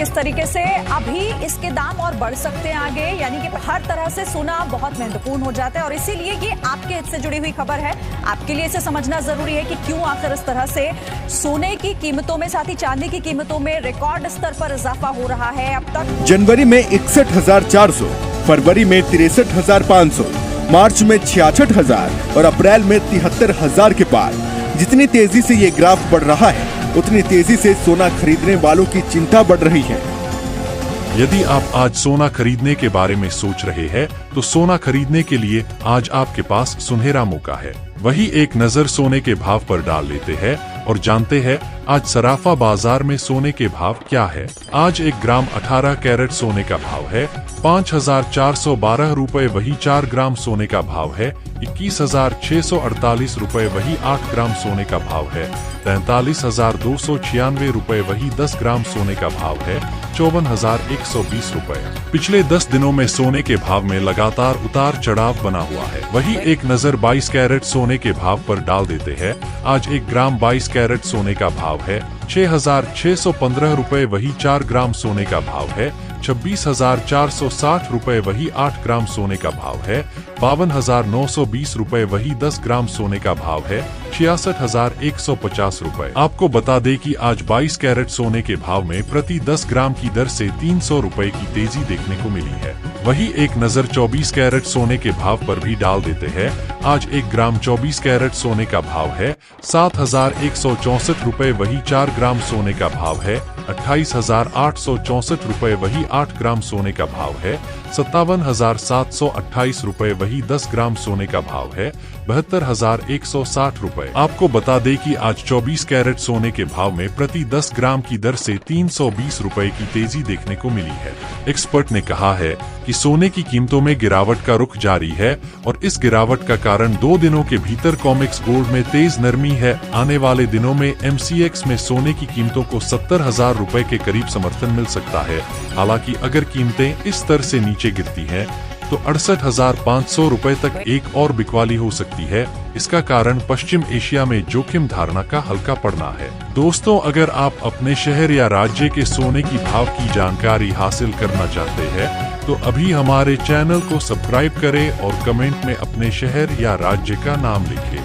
किस तरीके से अभी इसके दाम और बढ़ सकते हैं आगे, यानी कि हर तरह से सोना बहुत महत्वपूर्ण हो जाता है और इसीलिए ये आपके हित से जुड़ी हुई खबर है। आपके लिए इसे समझना जरूरी है कि क्यों आखिर इस तरह से सोने की कीमतों में, साथ ही चांदी की कीमतों में रिकॉर्ड स्तर पर इजाफा हो रहा है। अब तक जनवरी में 61,400, फरवरी में 63,500, मार्च में 66,000 और अप्रैल में 73,000 के पार। जितनी तेजी से ये ग्राफ बढ़ रहा है, उतनी तेजी से सोना खरीदने वालों की चिंता बढ़ रही है। यदि आप आज सोना खरीदने के बारे में सोच रहे हैं, तो सोना खरीदने के लिए आज आपके पास सुनहरा मौका है। वही एक नजर सोने के भाव पर डाल लेते हैं और जानते हैं आज सराफा बाजार में सोने के भाव क्या है। आज 1 ग्राम 18 कैरेट सोने का भाव है 5,412 रुपए। वही 4 ग्राम सोने का भाव है 21,648 रुपए। वही 8 ग्राम सोने का भाव है 43,296 रुपए। वही 10 ग्राम सोने का भाव है 54,120 रुपए। पिछले 10 दिनों में सोने के भाव में लगातार उतार चढ़ाव बना हुआ है। वही एक नजर 22 कैरेट सोने के भाव पर डाल देते हैं। आज 1 ग्राम 22 कैरेट सोने का भाव है 6,615 रुपए। वही 4 ग्राम सोने का भाव है 26,460 रुपए। वही 8 ग्राम सोने का भाव है 52,920 रुपए। वही 10 ग्राम सोने का भाव है 66,150 रुपए। आपको बता दें कि आज 22 कैरेट सोने के भाव में प्रति 10 ग्राम की दर से 300 रुपए की तेजी देखने को मिली है। वही एक नजर 24 कैरेट सोने के भाव पर भी डाल देते हैं। आज 1 ग्राम 24 कैरेट सोने का भाव है 7,164 रुपए। वही 4 ग्राम सोने का भाव है 28,864 रुपए। वही 8 ग्राम सोने का भाव है 57,728 रुपए। वही 10 ग्राम सोने का भाव है 72,160 रुपए। आपको बता दें कि आज 24 कैरेट सोने के भाव में प्रति 10 ग्राम की दर से 320 रुपए की तेजी देखने को मिली है। एक्सपर्ट ने कहा है कि सोने की कीमतों में गिरावट का रुख जारी है और इस गिरावट का कारण 2 दिनों के भीतर कॉमेक्स गोल्ड में तेज नरमी है। आने वाले दिनों में MCX में सोने की कीमतों को 70,000 रुपए के करीब समर्थन मिल सकता है। हालांकि अगर कीमतें इस स्तर से नीचे गिरती हैं, तो 68,500 रुपए तक एक और बिकवाली हो सकती है। इसका कारण पश्चिम एशिया में जोखिम धारणा का हल्का पड़ना है। दोस्तों, अगर आप अपने शहर या राज्य के सोने की भाव की जानकारी हासिल करना चाहते हैं, तो अभी हमारे चैनल को सब्सक्राइब करें और कमेंट में अपने शहर या राज्य का नाम लिखें।